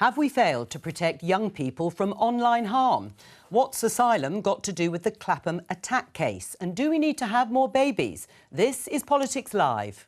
Have we failed to protect young people from online harm? What's asylum got to do with the Clapham attack case? And do we need to have more babies? This is Politics Live.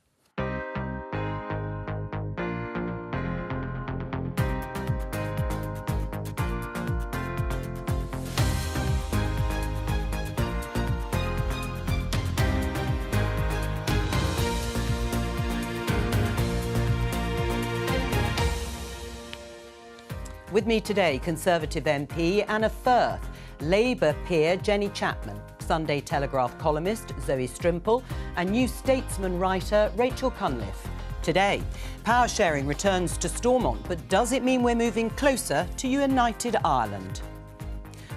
With me today, Conservative MP Anna Firth, Labour peer Jenny Chapman, Sunday Telegraph columnist Zoe Strimple and New Statesman writer Rachel Cunliffe. Today, power sharing returns to Stormont, but does it mean we're moving closer to United Ireland?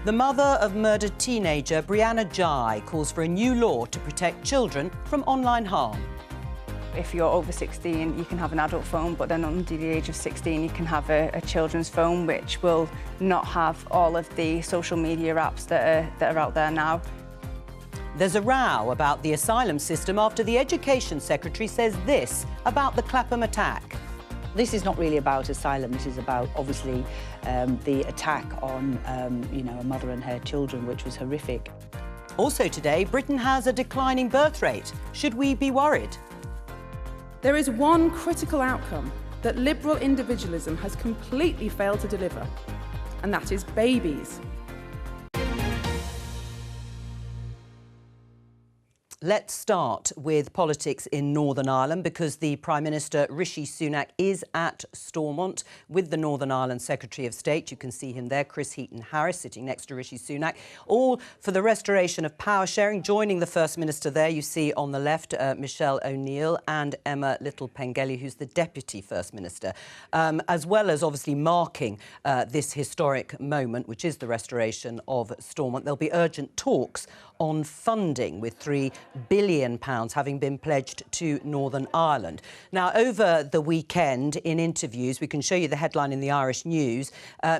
The mother of murdered teenager Brianna Ghey calls for a new law to protect children from online harm. If you're over 16, you can have an adult phone, but then under the age of 16, you can have a children's phone, which will not have all of the social media apps that are out there now. There's a row about the asylum system after the Education Secretary says this about the Clapham attack. This is not really about asylum. It is about, obviously, the attack on, a mother and her children, which was horrific. Also today, Britain has a declining birth rate. Should we be worried? There is one critical outcome that liberal individualism has completely failed to deliver, and that is babies. Let's start with politics in Northern Ireland because the Prime Minister Rishi Sunak is at Stormont with the Northern Ireland Secretary of State. You can see him there, Chris Heaton-Harris, sitting next to Rishi Sunak, all for the restoration of power sharing. Joining the First Minister there, you see on the left Michelle O'Neill and Emma Little-Pengelly, who's the Deputy First Minister, as well as obviously marking this historic moment, which is the restoration of Stormont. There'll be urgent talks on funding, with £3 billion having been pledged to Northern Ireland. Now, over the weekend, in interviews, we can show you the headline in the Irish News,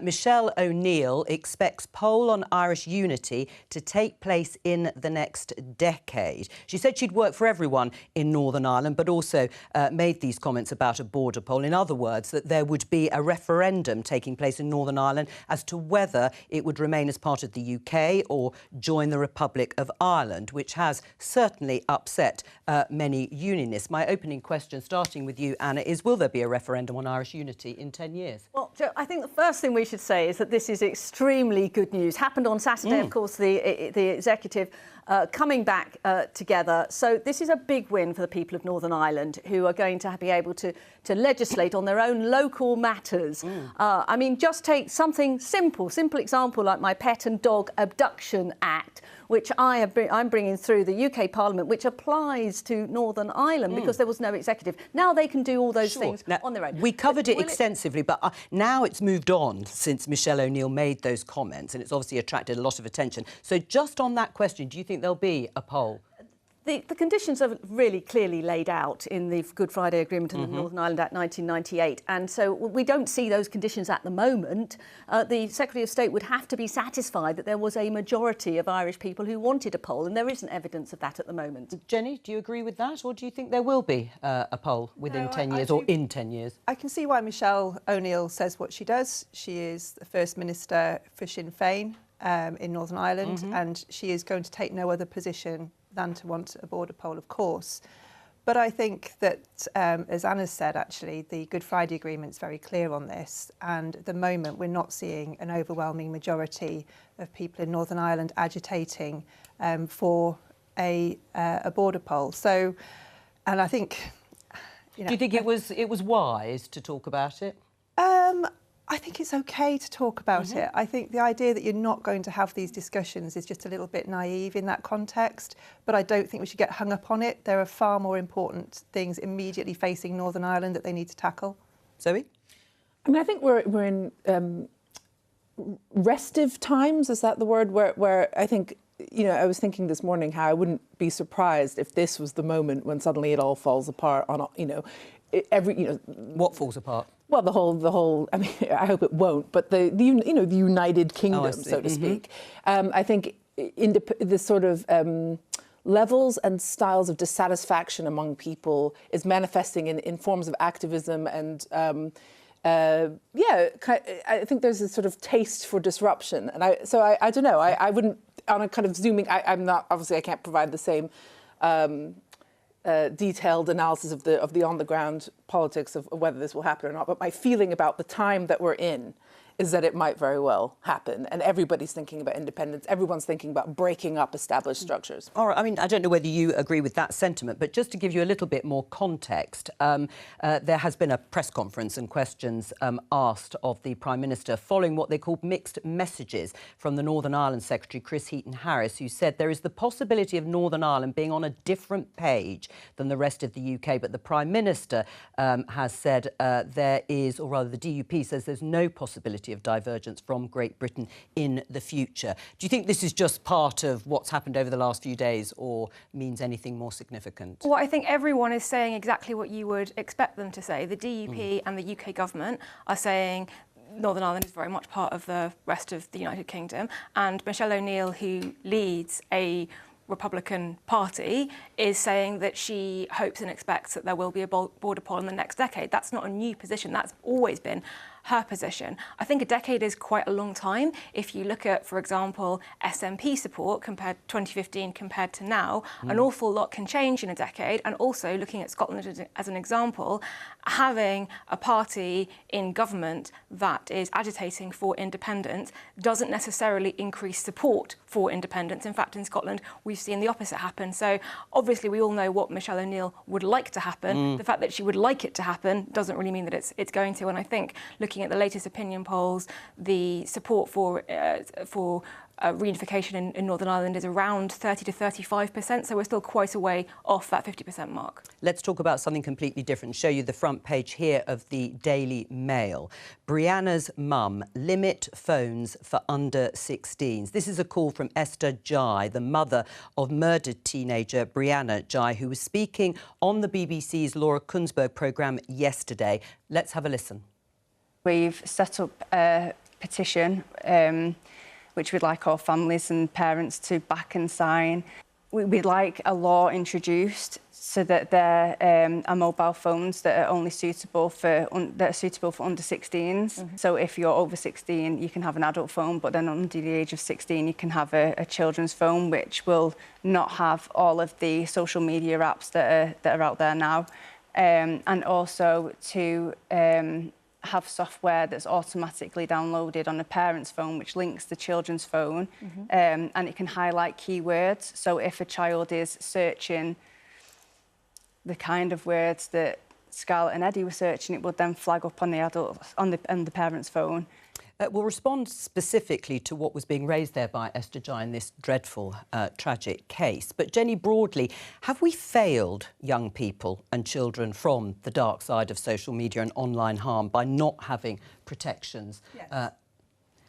Michelle O'Neill expects poll on Irish unity to take place in the next decade. She said she'd work for everyone in Northern Ireland, but also made these comments about a border poll. In other words, that there would be a referendum taking place in Northern Ireland as to whether it would remain as part of the UK or join the Republic of Ireland, which has certainly upset many unionists. My opening question, starting with you, Anna, is will there be a referendum on Irish unity in 10 years? Well, Jo, I think the first thing we should say is that this is extremely good news. Happened on Saturday, of course, the executive coming back together. So this is a big win for the people of Northern Ireland, who are going to be able to legislate on their own local matters. I mean, just take something simple example like my Pet and Dog Abduction Act, which I'm bringing through the UK Parliament, which applies to Northern Ireland because there was no executive. Now they can do all those things on their own. We covered it extensively, but now it's moved on since Michelle O'Neill made those comments, and it's obviously attracted a lot of attention. So just on that question, do you think there'll be a poll? The conditions are really clearly laid out in the Good Friday Agreement and the Northern Ireland Act 1998, and so we don't see those conditions at the moment. The Secretary of State would have to be satisfied that there was a majority of Irish people who wanted a poll, and there isn't evidence of that at the moment. Jenny, do you agree with that, or do you think there will be a poll within 10 years or in 10 years? I can see why Michelle O'Neill says what she does. She is the First Minister for Sinn Féin in Northern Ireland, and she is going to take no other position than to want a border poll, of course. But I think that, as Anna said, actually, the Good Friday Agreement is very clear on this. And at the moment, we're not seeing an overwhelming majority of people in Northern Ireland agitating for a border poll. So, and I think... Do you think it was wise to talk about it? I think it's OK to talk about it. I think the idea that you're not going to have these discussions is just a little bit naive in that context, but I don't think we should get hung up on it. There are far more important things immediately facing Northern Ireland that they need to tackle. Zoe? I mean, I think we're in restive times, is that the word? Where I think, I was thinking this morning how I wouldn't be surprised if this was the moment when suddenly it all falls apart on, What falls apart? Well, the whole. I mean, I hope it won't. But the United Kingdom, so to speak. I think the sort of levels and styles of dissatisfaction among people is manifesting in forms of activism and I think there's a sort of taste for disruption, and I don't know. I wouldn't, on a kind of zooming. I'm not, obviously I can't provide the same detailed analysis of the on the ground politics of whether this will happen or not. But my feeling about the time that we're in is that it might very well happen. And everybody's thinking about independence. Everyone's thinking about breaking up established structures. All right, I mean, I don't know whether you agree with that sentiment, but just to give you a little bit more context, there has been a press conference and questions asked of the Prime Minister following what they called mixed messages from the Northern Ireland Secretary, Chris Heaton-Harris, who said there is the possibility of Northern Ireland being on a different page than the rest of the UK. But the Prime Minister has said there is, or rather the DUP says there's no possibility of divergence from Great Britain in the future. Do you think this is just part of what's happened over the last few days or means anything more significant? Well, I think everyone is saying exactly what you would expect them to say. The DUP and the UK government are saying Northern Ireland is very much part of the rest of the United Kingdom, and Michelle O'Neill, who leads a Republican Party, is saying that she hopes and expects that there will be a border poll in the next decade. That's not a new position. That's always been her position. I think a decade is quite a long time. If you look at, for example, SNP support compared 2015 compared to now, an awful lot can change in a decade. And also, looking at Scotland as an example, having a party in government that is agitating for independence doesn't necessarily increase support for independence. In fact, in Scotland, we've seen the opposite happen. So obviously, we all know what Michelle O'Neill would like to happen. The fact that she would like it to happen doesn't really mean that it's going to. And I think looking at the latest opinion polls, the support for reunification in Northern Ireland is around 30 to 35%, so we're still quite a way off that 50% mark. Let's talk about something completely different. Show you the front page here of the Daily Mail. Brianna's mum, limit phones for under 16s. This is a call from Esther Jai, the mother of murdered teenager Brianna Jai, who was speaking on the BBC's Laura Kunsberg programme yesterday. Let's have a listen. We've set up a petition which we'd like all families and parents to back and sign. We'd like a law introduced so that there are mobile phones that are only suitable for under 16s. So if you're over 16, you can have an adult phone, but then under the age of 16, you can have a children's phone, which will not have all of the social media apps that are out there now, and also to have software that's automatically downloaded on a parent's phone, which links the children's phone, and it can highlight keywords. So if a child is searching the kind of words that Scarlett and Eddie were searching, it would then flag up on the adult on the parent's phone. We'll respond specifically to what was being raised there by Esther Jai in this dreadful, tragic case. But Jenny, broadly, have we failed young people and children from the dark side of social media and online harm by not having protections? Yes.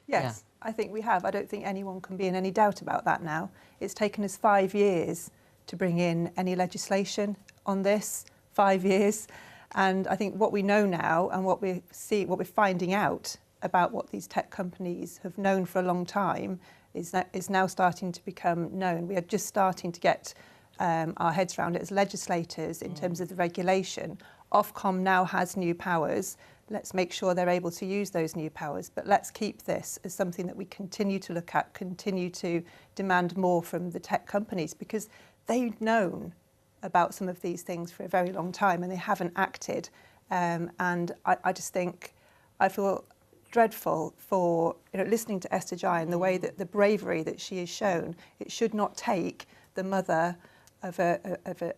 Yes, I think we have. I don't think anyone can be in any doubt about that now. It's taken us 5 years to bring in any legislation on this, 5 years. And I think what we know now and what we're finding out about what these tech companies have known for a long time is now starting to become known. We are just starting to get our heads around it as legislators in terms of the regulation. Ofcom now has new powers. Let's make sure they're able to use those new powers, but let's keep this as something that we continue to look at, continue to demand more from the tech companies, because they've known about some of these things for a very long time and they haven't acted. And I just think, I feel dreadful for listening to Esther Jai and the way that the bravery that she has shown. It should not take the mother of a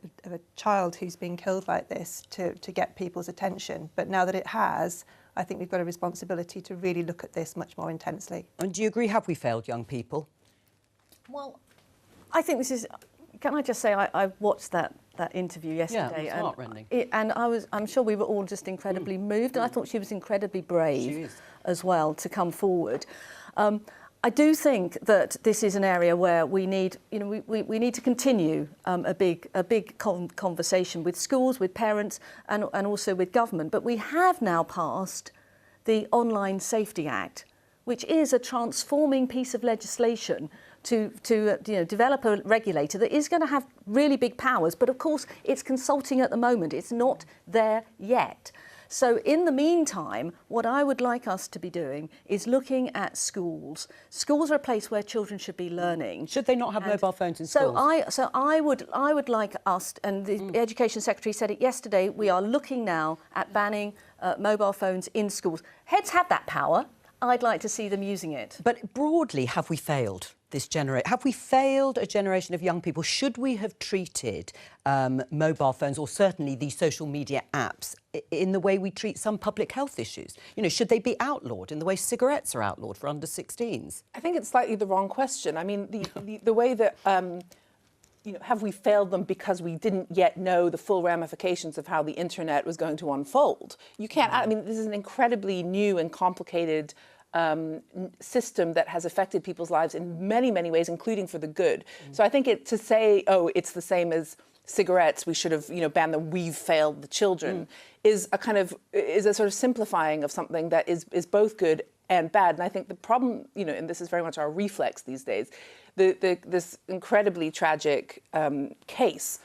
child who's been killed like this to get people's attention. But now that it has, I think we've got a responsibility to really look at this much more intensely. And do you agree, have we failed young people? Well, I think this is... Can I just say, I watched that interview yesterday, yeah, it was heart-rending. And I'm sure we were all just incredibly moved, and I thought she was incredibly brave as well to come forward. I do think that this is an area where we need, we need to continue a big conversation with schools, with parents, and also with government. But we have now passed the Online Safety Act, which is a transforming piece of legislation to develop a regulator that is going to have really big powers. But of course, it's consulting at the moment. It's not there yet. So in the meantime, what I would like us to be doing is looking at schools. Schools are a place where children should be learning. Should they not have mobile phones in schools? So I would like us, and the Education Secretary said it yesterday, we are looking now at banning mobile phones in schools. Heads have that power. I'd like to see them using it. But broadly, have we failed this generation? Have we failed a generation of young people? Should we have treated mobile phones, or certainly these social media apps, in the way we treat some public health issues? You know, should they be outlawed in the way cigarettes are outlawed for under 16s? I think it's slightly the wrong question. I mean, the way that... you know, have we failed them because we didn't yet know the full ramifications of how the internet was going to unfold? You can't, I mean, this is an incredibly new and complicated system that has affected people's lives in many, many ways, including for the good. So I think to say, oh, it's the same as cigarettes, we should have, you know, banned them, we've failed the children, is a sort of simplifying of something that is both good and bad. And I think the problem, you know, and this is very much our reflex these days, this incredibly tragic case,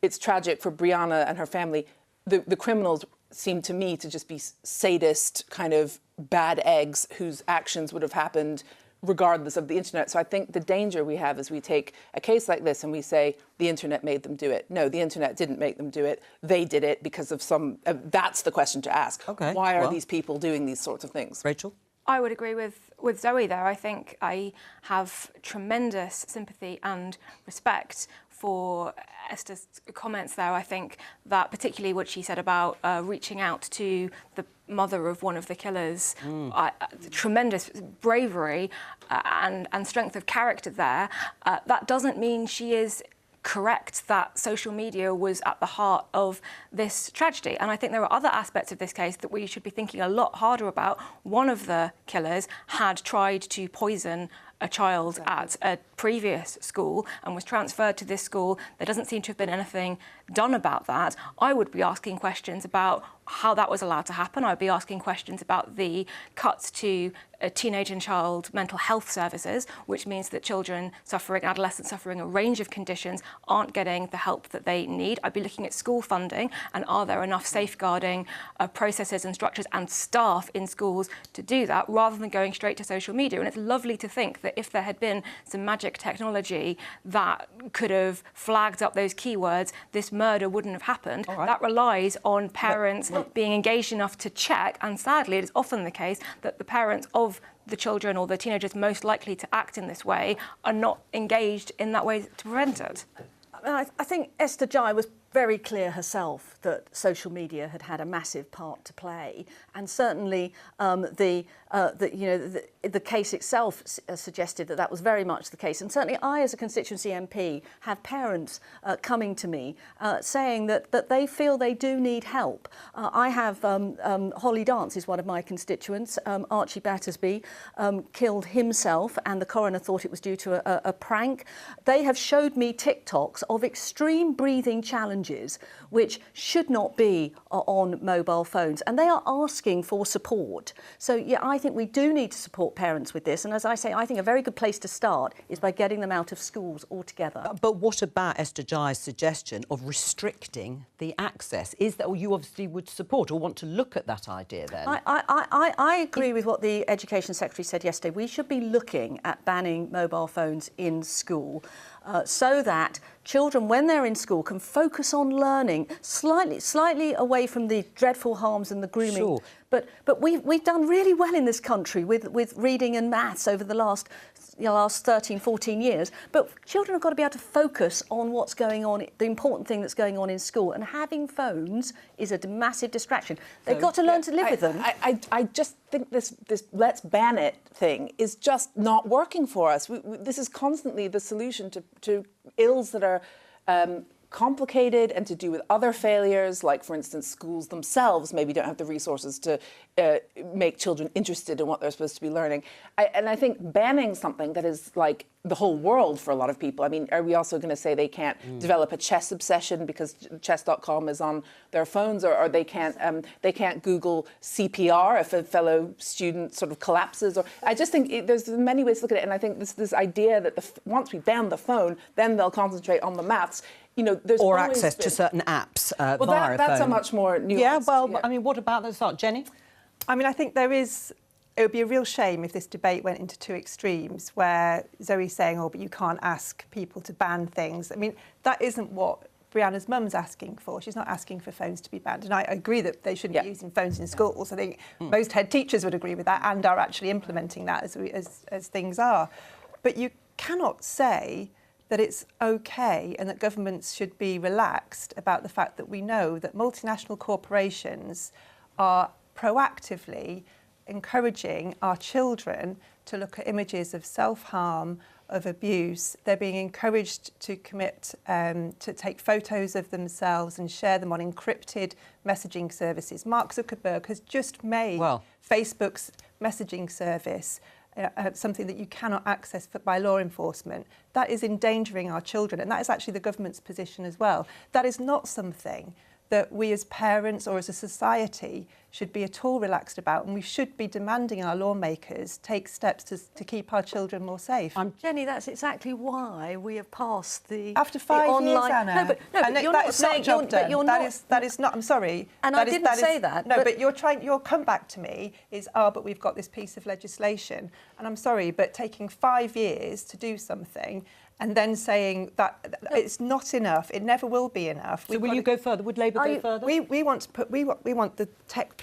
it's tragic for Brianna and her family. The criminals seem to me to just be sadist, kind of bad eggs whose actions would have happened regardless of the internet. So I think the danger we have is we take a case like this and we say, the internet made them do it. No, the internet didn't make them do it. They did it because of some... that's the question to ask. Okay, why are these people doing these sorts of things? Rachel? I would agree with Zoe there. I think I have tremendous sympathy and respect for Esther's comments there. I think that particularly what she said about reaching out to the mother of one of the killers, tremendous bravery and strength of character there. That doesn't mean she is correct that social media was at the heart of this tragedy. And I think there are other aspects of this case that we should be thinking a lot harder about. One of the killers had tried to poison a child at a previous school and was transferred to this school. There doesn't seem to have been anything done about that. I would be asking questions about how that was allowed to happen. I'd be asking questions about the cuts to teenage and child mental health services, which means that children suffering, adolescents suffering a range of conditions aren't getting the help that they need. I'd be looking at school funding and are there enough safeguarding processes and structures and staff in schools to do that, rather than going straight to social media. And it's lovely to think that if there had been some magic technology that could have flagged up those keywords, this murder wouldn't have happened. Right. That relies on parents being engaged enough to check, and sadly it is often the case that the parents of the children or the teenagers most likely to act in this way are not engaged in that way to prevent it. I think Esther Jai was very clear herself that social media had had a massive part to play, and certainly the case itself suggested that was very much the case. And certainly I, as a constituency MP, have parents coming to me saying that they feel they do need help. I have Holly Dance is one of my constituents. Archie Battersby killed himself, and the coroner thought it was due to a prank. They have showed me TikToks of extreme breathing challenges which should not be on mobile phones, and they are asking for support. So yeah, I think we do need to support parents with this, and as I say, I think a very good place to start is by getting them out of schools altogether. But what about Esther Jai's suggestion of restricting the access? Is that, or you obviously would support or want to look at that idea then? I agree with what the Education Secretary said yesterday. We should be looking at banning mobile phones in school so that children, when they're in school, can focus on learning slightly away from the dreadful harms and the grooming. Sure. But we've done really well in this country with reading and maths over the last 13, 14 years. But children have got to be able to focus on what's going on, the important thing that's going on in school. And having phones is a massive distraction. They've got to learn to live with them. I just think this let's ban it thing is just not working for us. This is constantly the solution to ills that are complicated and to do with other failures, like, for instance, schools themselves maybe don't have the resources to make children interested in what they're supposed to be learning. And I think banning something that is like the whole world for a lot of people, I mean, are we also going to say they can't develop a chess obsession because chess.com is on their phones, or they can't Google CPR if a fellow student sort of collapses? Or I just think there's many ways to look at it, and I think this idea that once we ban the phone, then they'll concentrate on the maths you know, there's or always access been... to certain apps well, via a that's phone. a much more nuanced... Yeah, well, I mean, what about the start, Jenny? I mean, I think it would be a real shame if this debate went into two extremes, where Zoe's saying, oh, but you can't ask people to ban things. I mean, that isn't what Brianna's mum's asking for. She's not asking for phones to be banned. And I agree that they shouldn't be using phones in schools. I think most head teachers would agree with that and are actually implementing that as things are. But you cannot say that it's OK and that governments should be relaxed about the fact that we know that multinational corporations are proactively encouraging our children to look at images of self-harm, of abuse. They're being encouraged to to take photos of themselves and share them on encrypted messaging services. Mark Zuckerberg has just made Facebook's messaging service something that you cannot access by law enforcement. That is endangering our children, and that is actually the government's position as well. That is not something that we as parents or as a society should be at all relaxed about, and we should be demanding our lawmakers take steps to keep our children more safe. Jenny, that's exactly why we have passed the after 5 online... years, Anna. No, but you're not saying... That is not... I'm sorry. And I didn't say that. No, but your comeback to me is, but we've got this piece of legislation. And I'm sorry, but taking 5 years to do something and then saying that it's not enough, it never will be enough. So will you go further? Would Labour go further? We want the tech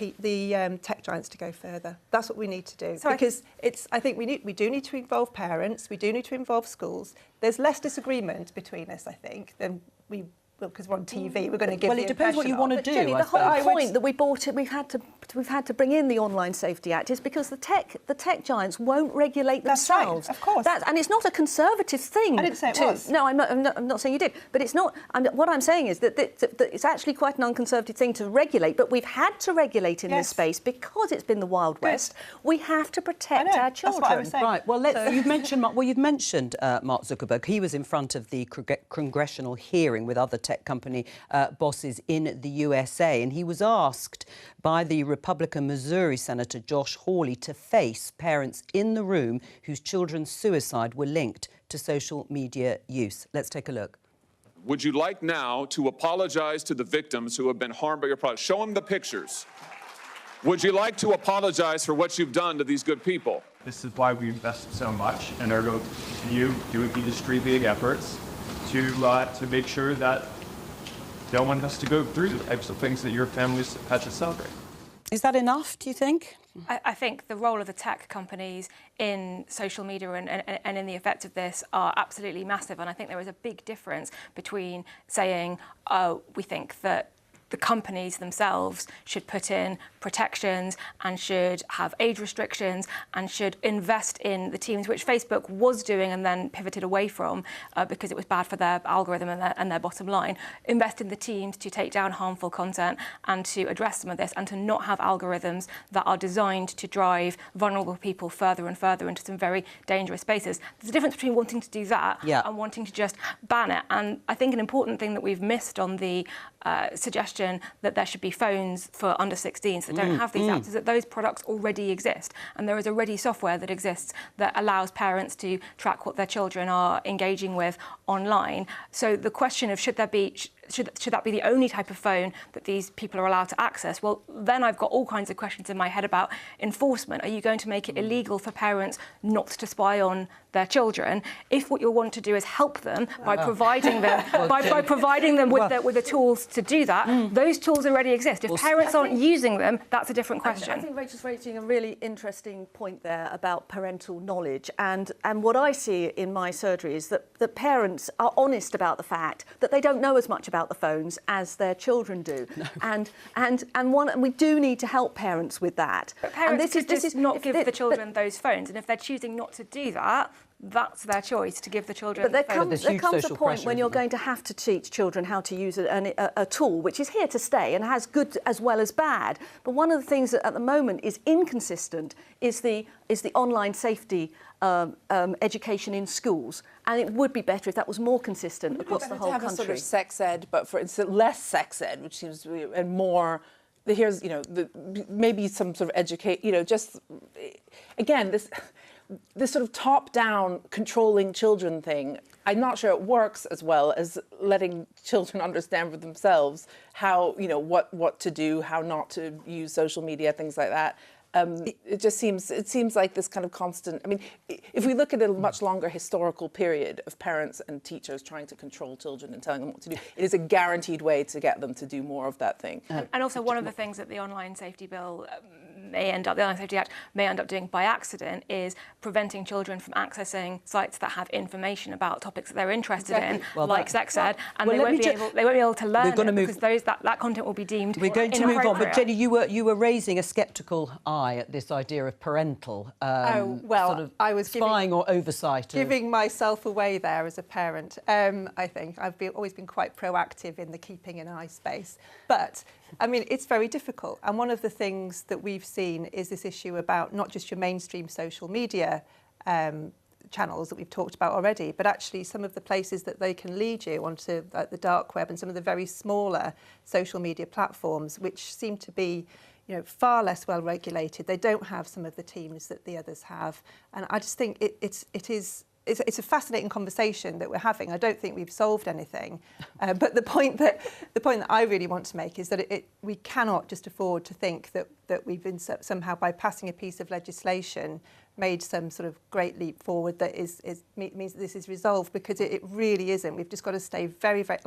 giants to go further. That's what we need to do. Because I think we do need to involve parents. We do need to involve schools. There's less disagreement between us, I think, than we. Because we're on TV, we're going to give. Well, it depends what you want to do. Jenny, the whole point that we've had to bring in the Online Safety Act is because the tech giants won't regulate themselves. That's right, of course. And it's not a conservative thing. I didn't say it was. No, I'm not saying you did. But it's not. What I'm saying is that it's actually quite an unconservative thing to regulate. But we've had to regulate in this space because it's been the Wild West. We have to protect our children. That's what I was saying. Right. Well, you've mentioned Mark Zuckerberg. He was in front of the congressional hearing with other tech company bosses in the USA, and he was asked by the Republican Missouri Senator Josh Hawley to face parents in the room whose children's suicide were linked to social media use. Let's take a look. Would you like now to apologize to the victims who have been harmed by your product? Show them the pictures. Would you like to apologize for what you've done to these good people? This is why we invested so much and are going to continue doing industry-leading efforts to make sure that no one has to go through the types of things that your families had to celebrate. Is that enough, do you think? I think the role of the tech companies in social media and in the effect of this are absolutely massive. And I think there is a big difference between saying, we think that the companies themselves should put in protections and should have age restrictions and should invest in the teams, which Facebook was doing and then pivoted away from because it was bad for their algorithm and their bottom line. Invest in the teams to take down harmful content and to address some of this, and to not have algorithms that are designed to drive vulnerable people further and further into some very dangerous spaces. There's a difference between wanting to do that and wanting to just ban it. And I think an important thing that we've missed on the suggestion that there should be phones for under 16s that don't have these apps is that those products already exist, and there is already software that exists that allows parents to track what their children are engaging with online. So the question of should that be the only type of phone that these people are allowed to access? Well, then I've got all kinds of questions in my head about enforcement. Are you going to make it illegal for parents not to spy on their children if what you want to do is help them by providing them by providing them with the tools to do that? Those tools already exist. If parents aren't using them, that's a different question. I think Rachel's raising a really interesting point there about parental knowledge, and what I see in my surgery is that parents are honest about the fact that they don't know as much about the phones as their children do. No. And we do need to help parents with that. But parents this is not give the children those phones, and if they're choosing not to do that, that's their choice to give the children. But there comes a point when you're going to have to teach children how to use a tool which is here to stay and has good as well as bad. But one of the things that at the moment is inconsistent is the online safety education in schools, and it would be better if that was more consistent across the whole country. Have a sort of sex ed, but for instance, less sex ed, which seems to be, and more. Here's maybe some sort of educate. Just again this. this sort of top-down controlling children thing, I'm not sure it works as well as letting children understand for themselves how, you know, what to do, how not to use social media, things like that. It seems like this kind of constant. I mean, if we look at a much longer historical period of parents and teachers trying to control children and telling them what to do, it is a guaranteed way to get them to do more of that thing. And also one of the things that the Online Safety Bill the Online Safety Act may end up doing by accident is preventing children from accessing sites that have information about topics that they're interested in, like sex ed, and they won't be able to learn it because that content will be deemed We're going to move on, but Jenny, you were raising a sceptical eye at this idea of parental sort of I was spying or oversight. Giving myself away there as a parent. I think I've always been quite proactive in the keeping an eye space. But, I mean, it's very difficult. And one of the things that we've seen is this issue about not just your mainstream social media channels that we've talked about already, but actually some of the places that they can lead you onto the dark web and some of the very smaller social media platforms, which seem to be, you know, far less well regulated. They don't have some of the teams that the others have, and I just think it's a fascinating conversation that we're having. I don't think we've solved anything, but the point that I really want to make is that we cannot just afford to think that we've been somehow, by passing a piece of legislation, made some sort of great leap forward that means that this is resolved, because it really isn't. We've just got to stay very, very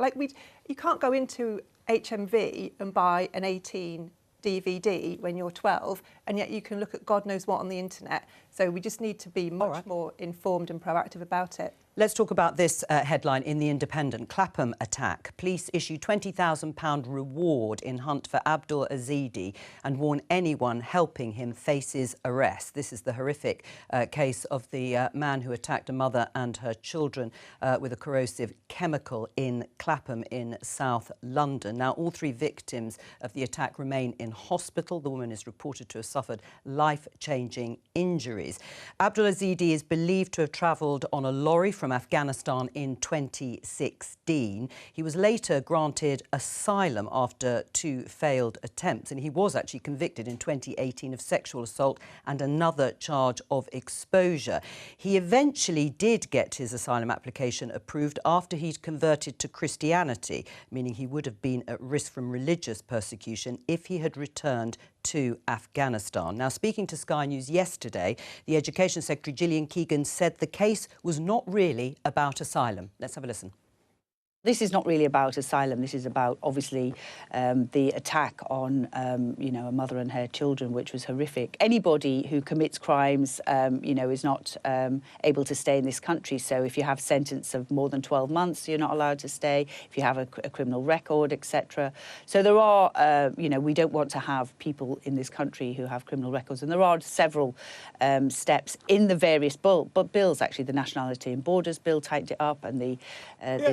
you can't go into HMV and buy an 18 DVD when you're 12, and yet you can look at God knows what on the internet. So we just need to be much more informed and proactive about it. Let's talk about this headline in The Independent. Clapham attack. Police issue £20,000 reward in hunt for Abdul Azidi and warn anyone helping him faces arrest. This is the horrific case of the man who attacked a mother and her children with a corrosive chemical in Clapham in South London. Now, all three victims of the attack remain in hospital. The woman is reported to have suffered life-changing injuries. Abdul Azidi is believed to have travelled on a lorry from Afghanistan in 2016. He was later granted asylum after 2 failed attempts, and he was actually convicted in 2018 of sexual assault and another charge of exposure. He eventually did get his asylum application approved after he'd converted to Christianity, meaning he would have been at risk from religious persecution if he had returned to Afghanistan. Now, speaking to Sky News yesterday, the Education Secretary Gillian Keegan said the case was not really about asylum. Let's have a listen. This is not really about asylum. This is about, obviously, the attack on, you know, a mother and her children, which was horrific. Anybody who commits crimes, you know, is not able to stay in this country. So if you have a sentence of more than 12 months, you're not allowed to stay. If you have a criminal record, etc. So there are, you know, we don't want to have people in this country who have criminal records. And there are several steps in the various bills. Actually, the Nationality and Borders Bill tightened it up, and the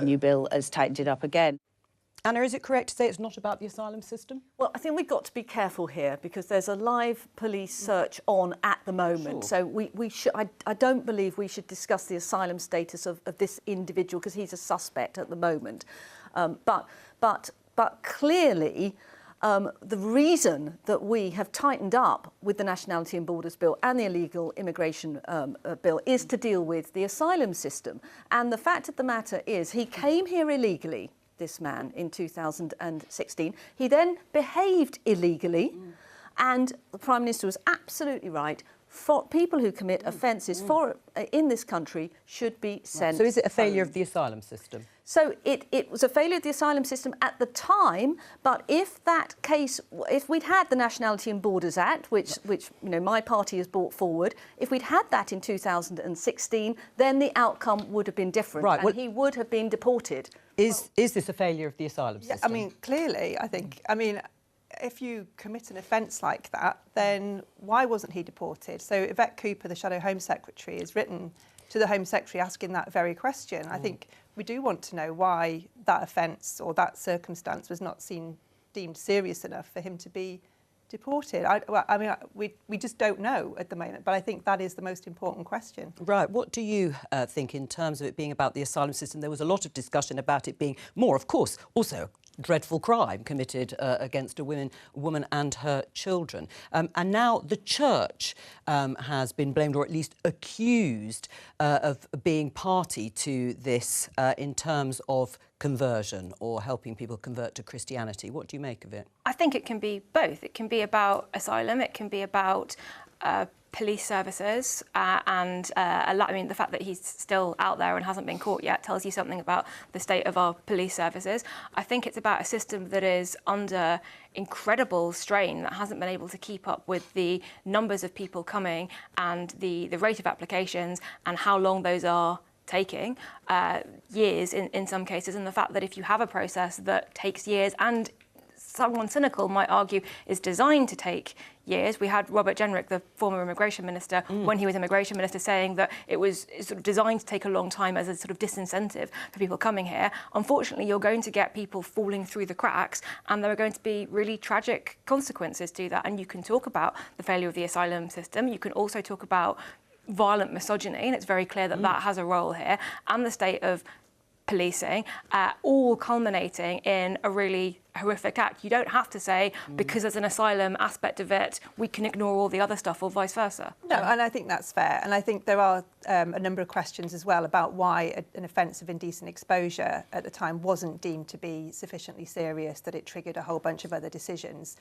new bill has tightened it up again. Anna, is it correct to say it's not about the asylum system? Well, I think we've got to be careful here because there's a live police search on at the moment. Sure. So I don't believe we should discuss the asylum status of this individual because he's a suspect at the moment. But clearly, the reason that we have tightened up with the Nationality and Borders Bill and the Illegal Immigration Bill is to deal with the asylum system. And the fact of the matter is he came here illegally, this man, in 2016. He then behaved illegally, and the Prime Minister was absolutely right. For people who commit offences in this country should be sent. So is it a failure of the asylum system? So it was a failure of the asylum system at the time, but if that case, if we'd had the Nationality and Borders Act, which you know my party has brought forward, if we'd had that in 2016, then the outcome would have been different, right, and he would have been deported. Is this a failure of the asylum system? I mean, clearly, I think. I mean, if you commit an offence like that, then why wasn't he deported? So Yvette Cooper, the Shadow Home Secretary, has written to the Home Secretary asking that very question. I think we do want to know why that offence or that circumstance was not deemed serious enough for him to be deported. We just don't know at the moment, but I think that is the most important question. Right. What do you think in terms of it being about the asylum system? There was a lot of discussion about it being more, of course, also dreadful crime committed against a woman and her children. And now the church has been blamed, or at least accused, of being party to this in terms of conversion or helping people convert to Christianity. What do you make of it? I think it can be both. It can be about asylum, it can be about police services, and I mean, the fact that he's still out there and hasn't been caught yet tells you something about the state of our police services. I think it's about a system that is under incredible strain, that hasn't been able to keep up with the numbers of people coming and the rate of applications and how long those are taking, years in some cases, and the fact that if you have a process that takes years, and someone cynical might argue is designed to take years. We had Robert Jenrick, the former immigration minister, when he was immigration minister, saying that it was sort of designed to take a long time as a sort of disincentive for people coming here. Unfortunately, you're going to get people falling through the cracks, and there are going to be really tragic consequences to that. And you can talk about the failure of the asylum system. You can also talk about violent misogyny, and it's very clear that that has a role here, and the state of policing, all culminating in a really horrific act. You don't have to say, because there's an asylum aspect of it, we can ignore all the other stuff, or vice versa. No, and I think that's fair. And I think there are a number of questions as well about why an offence of indecent exposure at the time wasn't deemed to be sufficiently serious that it triggered a whole bunch of other decisions.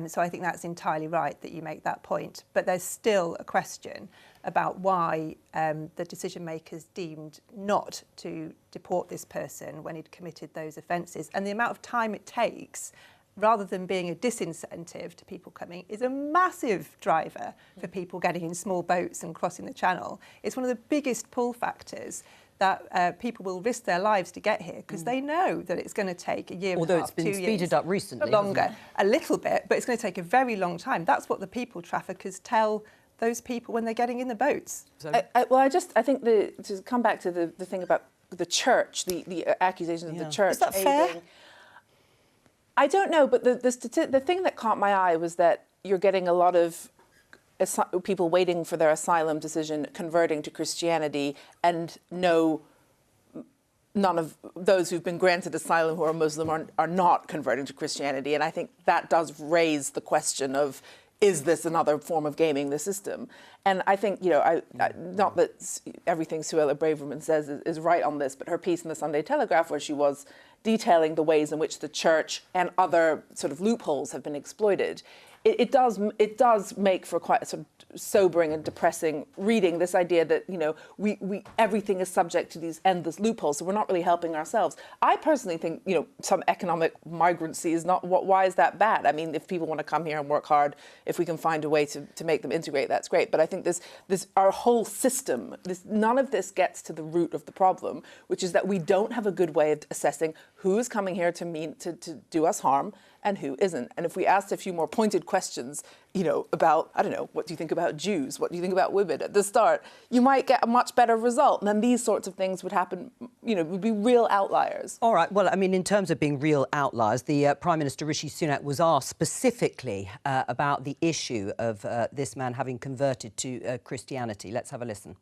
So I think that's entirely right that you make that point. But there's still a question about why the decision makers deemed not to deport this person when he'd committed those offences, and the amount of time it takes, rather than being a disincentive to people coming, is a massive driver for people getting in small boats and crossing the channel. It's one of the biggest pull factors that people will risk their lives to get here, because they know that it's going to take a year, although and a half, it's been 2 years, speeded up recently, longer, a little bit, but it's going to take a very long time. That's what the people traffickers tell those people when they're getting in the boats. So, I think to come back to the thing about the church, the accusations of the church. Is that fair? I don't know, but the thing that caught my eye was that you're getting a lot of people waiting for their asylum decision converting to Christianity, and none of those who've been granted asylum who are Muslim are not converting to Christianity. And I think that does raise the question of, is this another form of gaming the system? And I think, not that everything Suella Braverman says is right on this, but her piece in the Sunday Telegraph, where she was detailing the ways in which the church and other sort of loopholes have been exploited, it does make for quite a sort of sobering and depressing reading, this idea that, we everything is subject to these endless loopholes, so we're not really helping ourselves. I personally think, some economic migrancy is not, why is that bad? I mean, if people want to come here and work hard, if we can find a way to make them integrate, that's great. But I think this our whole system, none of this gets to the root of the problem, which is that we don't have a good way of assessing who is coming here to do us harm and who isn't. And if we asked a few more pointed questions, about, I don't know, what do you think about Jews? What do you think about women at the start? You might get a much better result. And then these sorts of things would happen, would be real outliers. All right. Well, I mean, in terms of being real outliers, the Prime Minister Rishi Sunak was asked specifically about the issue of this man having converted to Christianity. Let's have a listen.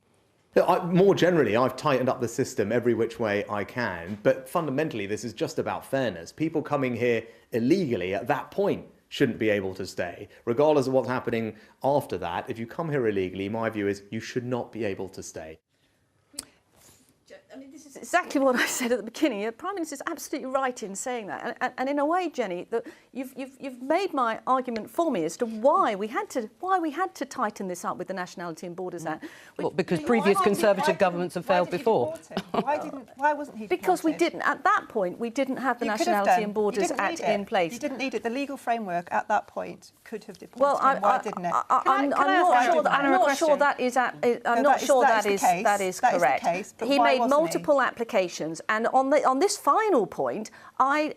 More generally, I've tightened up the system every which way I can, but fundamentally this is just about fairness. People coming here illegally at that point shouldn't be able to stay. Regardless of what's happening after that, if you come here illegally, my view is you should not be able to stay. I mean, this is exactly what I said at the beginning. The Prime Minister is absolutely right in saying that, and in a way, Jenny, that you've made my argument for me as to why we had to tighten this up with the Nationality and Borders Act. Well, because previous Conservative governments have failed before. Why wasn't he deported? Because we didn't, at that point, we didn't have the Nationality and Borders Act in place. You didn't need it. The legal framework at that point could have deported well, him. Why didn't it? I'm not sure that is correct. He made multiple applications, and on this final point, I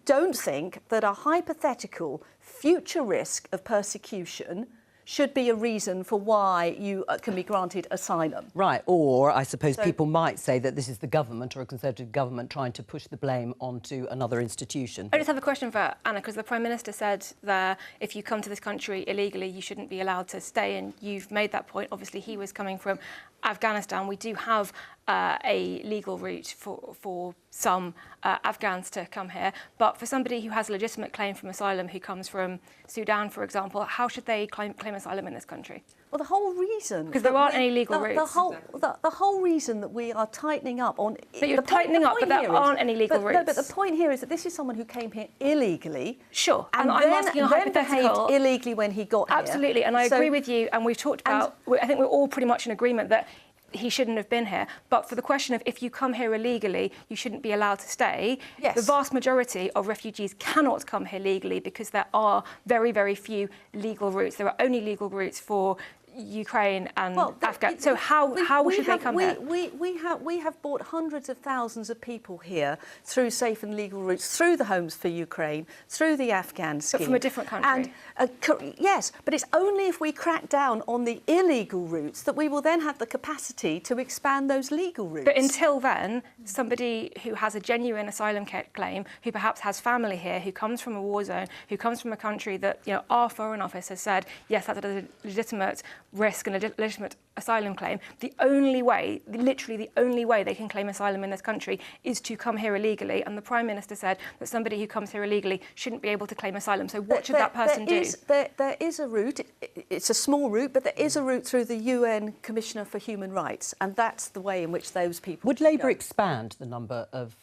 don't think that a hypothetical future risk of persecution should be a reason for why you can be granted asylum. Right, or I suppose people might say that this is the government or a Conservative government trying to push the blame onto another institution. I just have a question for Anna, because the Prime Minister said that if you come to this country illegally, you shouldn't be allowed to stay, and you've made that point. Obviously, he was coming from Afghanistan. We do have a legal route for some Afghans to come here. But for somebody who has a legitimate claim from asylum, who comes from Sudan, for example, how should they claim asylum in this country? Well, the whole reason... Because there aren't any legal routes. The whole reason that we are tightening up on... But you're tightening up, but there aren't any legal routes. No, but the point here is that this is someone who came here illegally. Sure, and I'm asking a hypothetical. Behaved illegally when he got here. Absolutely, and I agree with you, and we've talked about... I think we're all pretty much in agreement that he shouldn't have been here. But for the question of if you come here illegally, you shouldn't be allowed to stay, yes. The vast majority of refugees cannot come here legally because there are very, very few legal routes. There are only legal routes for Ukraine and Afghanistan. So how should they come here? We have brought hundreds of thousands of people here through safe and legal routes, through the Homes for Ukraine, through the Afghan scheme. But from a different country. And yes, but it's only if we crack down on the illegal routes that we will then have the capacity to expand those legal routes. But until then, somebody who has a genuine asylum claim, who perhaps has family here, who comes from a war zone, who comes from a country that, you know, our Foreign Office has said, yes, that's a legitimate risk and a legitimate asylum claim, the only way, literally the only way they can claim asylum in this country is to come here illegally. And the Prime Minister said that somebody who comes here illegally shouldn't be able to claim asylum. So what should that person do? There is a route. It's a small route, but there is a route through the UN Commissioner for Human Rights, and that's the way in which those people... Would Labour expand the number of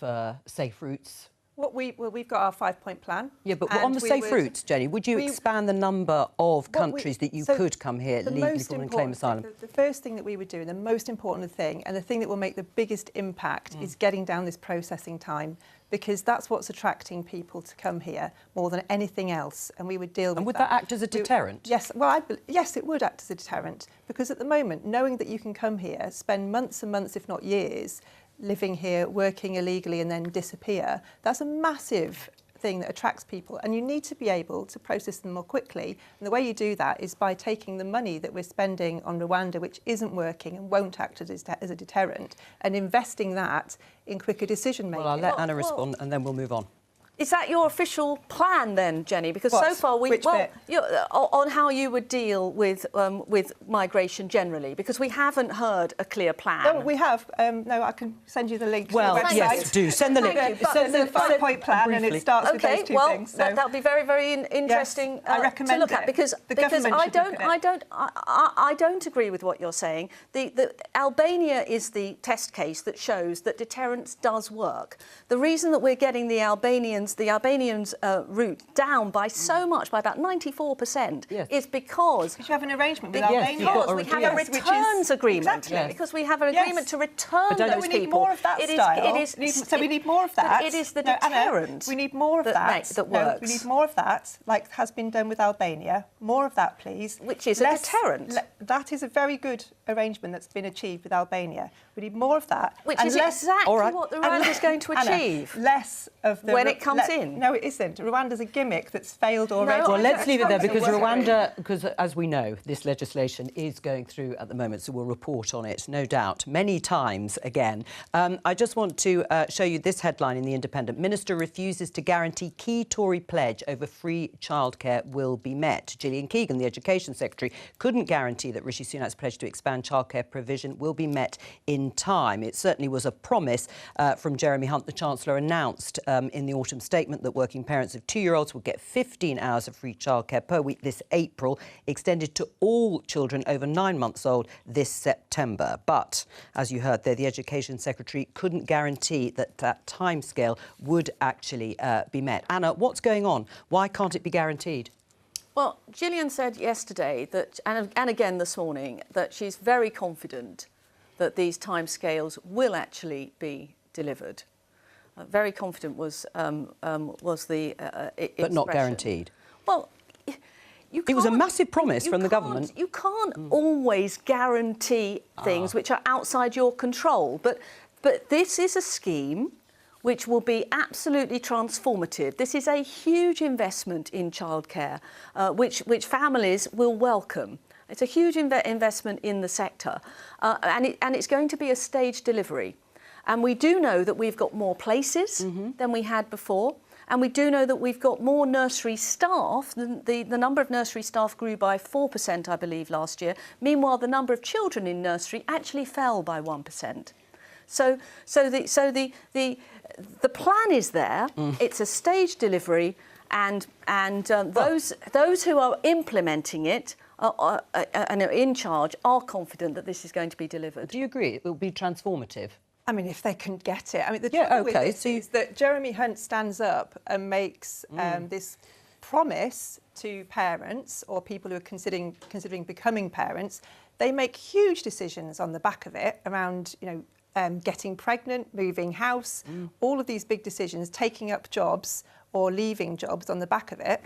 safe routes? We've got our 5-point plan. Yeah, but on the safe routes, Jenny, would you expand the number of countries that you could come here legally from and claim asylum? The first thing that we would do, and the most important thing, and the thing that will make the biggest impact is getting down this processing time, because that's what's attracting people to come here more than anything else, and we would deal with that. And would that act as a deterrent? Yes, well, yes, it would act as a deterrent, because at the moment, knowing that you can come here, spend months and months, if not years, living here, working illegally and then disappear, that's a massive thing that attracts people, and you need to be able to process them more quickly. And the way you do that is by taking the money that we're spending on Rwanda, which isn't working and won't act as a deterrent, and investing that in quicker decision making. Well, I'll let Anna respond and then we'll move on. Is that your official plan then, Jenny? Because so far on how you would deal with migration generally, because we haven't heard a clear plan. No, we have. No, I can send you the link. Well, to the website. yes, do send the link. Send the 5-point plan, and it starts with those two things. So that'll be very, very interesting. Yes, I recommend to look at because I don't agree with what you're saying. The Albania is the test case that shows that deterrence does work. The reason that we're getting the Albanians route down by so much, by about 94%, is because you have an arrangement with Albania. Albania. We have a returns agreement. Exactly. Because we have an agreement to return those we people. need more of that style. We need more of that. It is the deterrent. We need more of that. That works. We need more of that, like has been done with Albania. More of that, please. Which is a deterrent. That is a very good arrangement that's been achieved with Albania. We need more of that. Which is exactly what Rwanda is going to achieve. Less of the... When it comes in. No, it isn't. Rwanda's a gimmick that's failed already. Well, let's leave it there, because Rwanda, because as we know, this legislation is going through at the moment, so we'll report on it, no doubt, many times again. I just want to show you this headline in The Independent. Minister refuses to guarantee key Tory pledge over free childcare will be met. Gillian Keegan, the Education Secretary, couldn't guarantee that Rishi Sunak's pledge to expand childcare provision will be met in time. It certainly was a promise from Jeremy Hunt. The Chancellor announced in the autumn statement that working parents of 2-year-olds would get 15 hours of free childcare per week this April, extended to all children over 9 months old this September. But, as you heard there, the Education Secretary couldn't guarantee that that timescale would actually be met. Anna, what's going on? Why can't it be guaranteed? Well, Gillian said yesterday that, and again this morning, that she's very confident that these timescales will actually be delivered. Very confident was the expression. But not guaranteed. Well, it was a massive promise from the government. You can't always guarantee things which are outside your control. But this is a scheme which will be absolutely transformative. This is a huge investment in childcare, which families will welcome. It's a huge investment in the sector, and it's going to be a staged delivery. And we do know that we've got more places than we had before. And we do know that we've got more nursery staff. The number of nursery staff grew by 4%, I believe, last year. Meanwhile, the number of children in nursery actually fell by 1%. So the plan is there. It's a staged delivery, and those who are implementing it and are in charge are confident that this is going to be delivered. Do you agree it will be transformative? I mean, if they can get it. I mean, the trouble with this is that Jeremy Hunt stands up and makes this promise to parents or people who are considering becoming parents. They make huge decisions on the back of it around, getting pregnant, moving house, all of these big decisions, taking up jobs or leaving jobs on the back of it.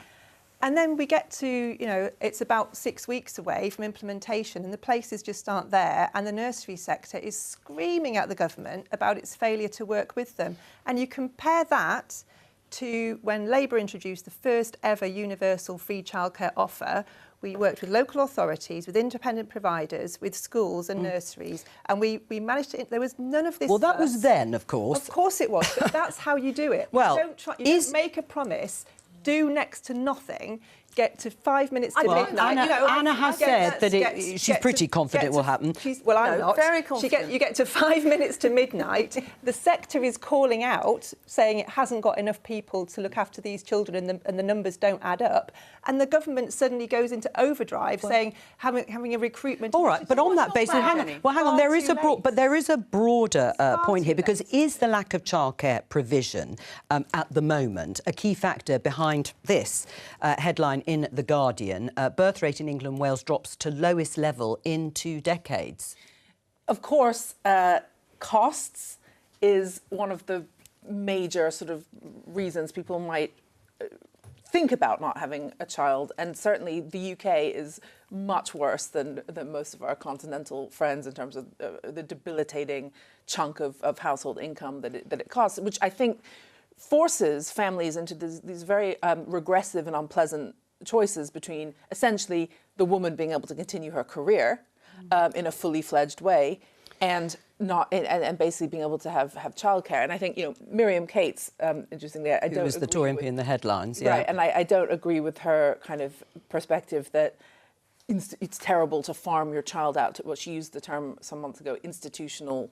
And then we get to, it's about 6 weeks away from implementation and the places just aren't there. And the nursery sector is screaming at the government about its failure to work with them. And you compare that to when Labour introduced the first ever universal free childcare offer. We worked with local authorities, with independent providers, with schools and nurseries, and we managed to. There was none of this. Well, that was then, of course. Of course it was, but that's how you do it. Well, you don't make a promise, do next to nothing, get to 5 minutes to midnight. Anna has said that she's pretty confident it will happen. Well, I'm not. Very confident. You get to 5 minutes to midnight. The sector is calling out, saying it hasn't got enough people to look after these children and the numbers don't add up. And the government suddenly goes into overdrive, saying having a recruitment. All right, but on that basis, hang on. There is a broader point here, because is the lack of childcare provision at the moment a key factor behind this headline in The Guardian? Birth rate in England and Wales drops to lowest level in 2 decades. Of course, costs is one of the major sort of reasons people might think about not having a child, and certainly the UK is much worse than most of our continental friends in terms of the debilitating chunk of household income that it costs, which I think forces families into these very regressive and unpleasant choices between essentially the woman being able to continue her career in a fully fledged way and basically being able to have childcare. And I think, Miriam Cates, interestingly, I don't Who was the Tory MP in the headlines, Right, and I don't agree with her kind of perspective that it's terrible to farm your child out to, she used the term some months ago, institutional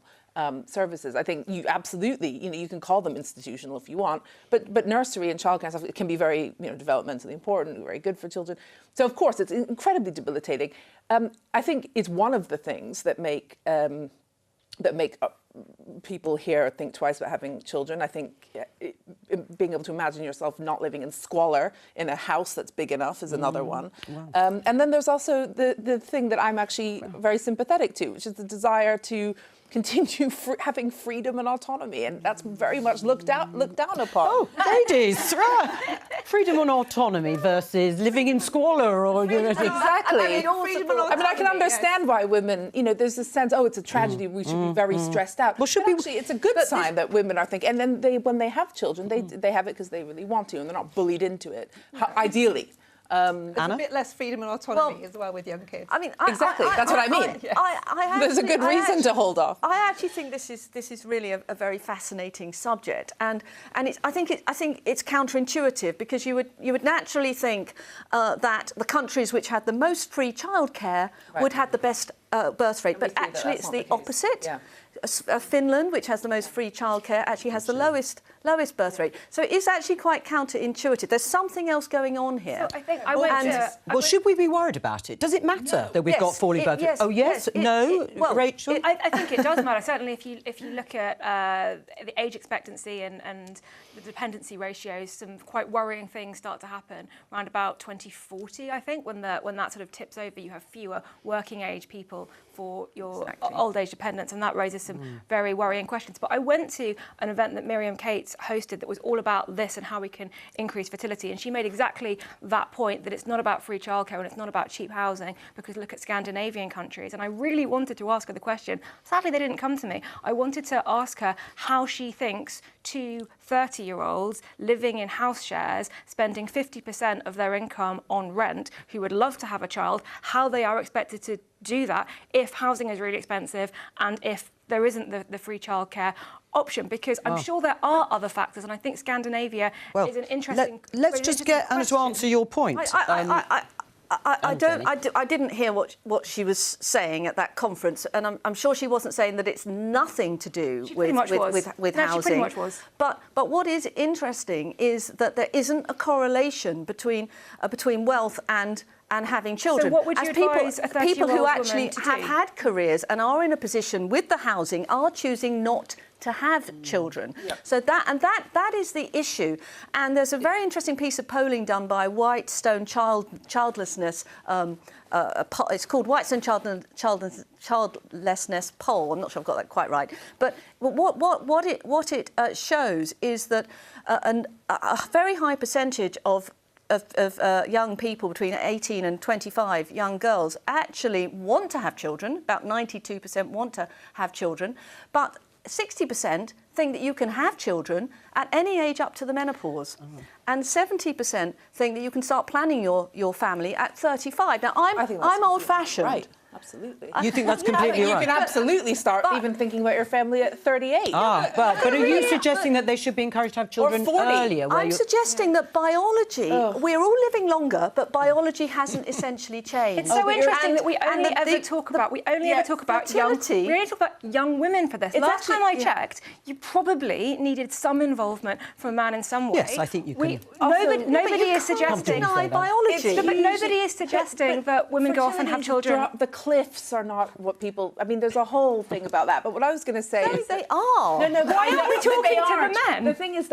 services. I think you absolutely, you can call them institutional if you want, but nursery and childcare stuff, it can be very, developmentally important, very good for children. So of course it's incredibly debilitating. I think it's one of the things that make people here think twice about having children. I think being able to imagine yourself not living in squalor in a house that's big enough is another one. Wow. And then there's also the thing that I'm actually very sympathetic to, which is the desire to continue having freedom and autonomy, and that's very much looked down upon. Oh, ladies, right. Freedom and autonomy versus living in squalor, or exactly. I can understand why women, there's this sense, it's a tragedy, we should be very stressed out. Well, actually, it's a good sign that women are thinking, and then when they have children, they have it because they really want to, and they're not bullied into it. Ideally. There's a bit less freedom and autonomy as well with young kids. I mean, exactly. That's what I mean. There's a good reason to hold off. I actually think this is really a very fascinating subject, and I think it's counterintuitive, because you would naturally think that the countries which had the most free childcare would have the best birth rate, but actually it's the opposite. Yeah. Finland, which has the most free childcare, actually has the lowest birth rate. So it is actually quite counterintuitive. There's something else going on here. So I think should we be worried about it? Does it matter that we've got falling birth rates? Rachel? I think it does matter. Certainly, if you look at the age expectancy and the dependency ratios, some quite worrying things start to happen around about 2040. I think when that sort of tips over, you have fewer working age people for your old age dependents, and that raises some very worrying questions. But I went to an event that Miriam Cates hosted that was all about this and how we can increase fertility, and she made exactly that point, that it's not about free childcare and it's not about cheap housing, because look at Scandinavian countries. And I really wanted to ask her the question. Sadly, they didn't come to me. I wanted to ask her how she thinks 2 30-year-olds living in house shares, spending 50% of their income on rent, who would love to have a child, how they are expected to do that if housing is really expensive and if there isn't the free childcare option, because I'm sure there are other factors, and I think Scandinavia is an interesting. Let's just get Anna to answer your point. I didn't hear what she was saying at that conference, and I'm sure she wasn't saying that it's nothing to do with housing. She pretty much was. But what is interesting is that there isn't a correlation between wealth and having children. So what would you advise a 30-year-old people who actually woman to have do? had careers and are in a position with the housing are choosing not to have children. So that is the issue. And there's a very interesting piece of polling done by Whitestone Childlessness. It's called Whitestone Childlessness Poll. I'm not sure I've got that quite right. But what it shows is that a very high percentage of young people between 18 and 25, young girls, actually want to have children. About 92% want to have children. But 60% think that you can have children at any age up to the menopause. And 70% think that you can start planning your family at 35. Now, I'm old-fashioned. Right. Absolutely. You think that's completely right? You can absolutely start even thinking about your family at 38. But are you suggesting that they should be encouraged to have children earlier? I'm suggesting that biology, we're all living longer, but biology hasn't essentially changed. It's so interesting that we only ever talk about young women for this. Last time I checked, you probably needed some involvement from a man in some way. Yes, I think you can. Nobody is suggesting biology. But nobody is suggesting that women go off and have children. The cliffs are not what people... I mean, there's a whole thing about that. But what I was going to say is... they are. No, why aren't we talking to the men? The thing is,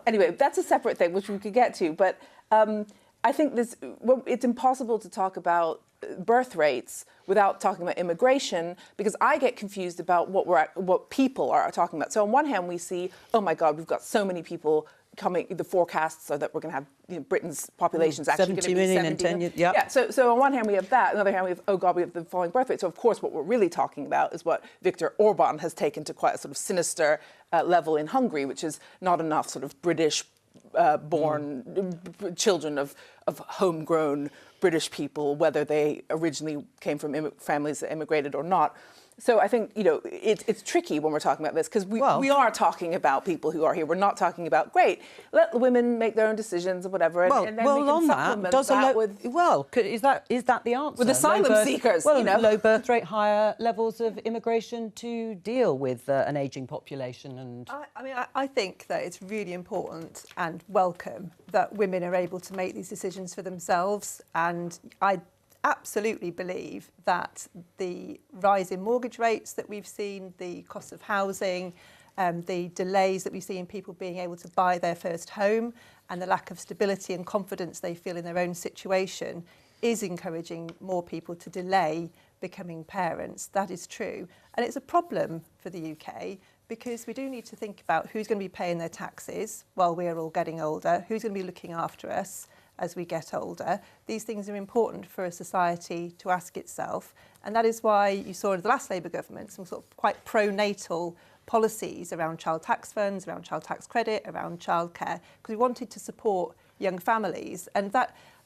anyway, that's a separate thing, which we could get to. But I think it's impossible to talk about birth rates without talking about immigration, because I get confused about what people are talking about. So on one hand, we see, oh my God, we've got so many people coming. The forecasts are that we're going to have Britain's population is actually going to be 70 million in 10 years. Yeah. So on one hand we have that, on the other hand we have, oh God, we have the falling birth rate. So of course what we're really talking about is what Viktor Orban has taken to quite a sort of sinister level in Hungary, which is not enough sort of British born children of homegrown British people, whether they originally came from families that immigrated or not. So I think, it's tricky when we're talking about this, because we are talking about people who are here. We're not talking about, great, let the women make their own decisions or whatever. And then we can supplement is that the answer? With asylum seekers, low birth rate, higher levels of immigration to deal with an ageing population. And I think that it's really important and welcome that women are able to make these decisions for themselves. And I absolutely believe that the rise in mortgage rates that we've seen, the cost of housing, the delays that we see in people being able to buy their first home, and the lack of stability and confidence they feel in their own situation is encouraging more people to delay becoming parents. That is true. And it's a problem for the UK, because we do need to think about who's going to be paying their taxes while we're all getting older, who's going to be looking after us as we get older. These things are important for a society to ask itself. And that is why you saw in the last Labour government some sort of quite pro-natal policies around child tax funds, around child tax credit, around childcare, because we wanted to support young families. And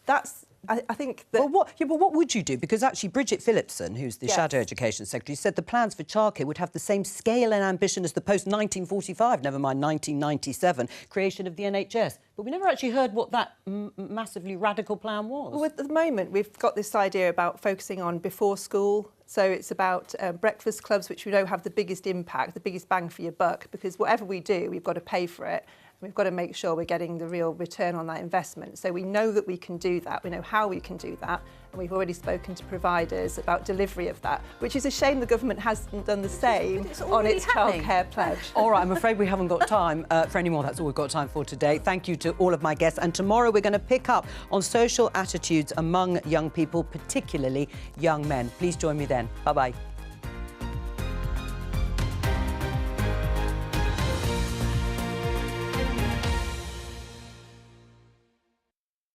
that's I think that... But what would you do? Because actually Bridget Phillipson, who's the Shadow Education Secretary, said the plans for childcare would have the same scale and ambition as the post-1945, never mind 1997, creation of the NHS. But we never actually heard what that massively radical plan was. Well, at the moment, we've got this idea about focusing on before school. So it's about breakfast clubs, which we know have the biggest impact, the biggest bang for your buck, because whatever we do, we've got to pay for it. We've got to make sure we're getting the real return on that investment. So we know that we can do that. We know how we can do that. And we've already spoken to providers about delivery of that, which is a shame the government hasn't done the same on its childcare pledge. All right, I'm afraid we haven't got time for any more. That's all we've got time for today. Thank you to all of my guests. And tomorrow we're going to pick up on social attitudes among young people, particularly young men. Please join me then. Bye-bye.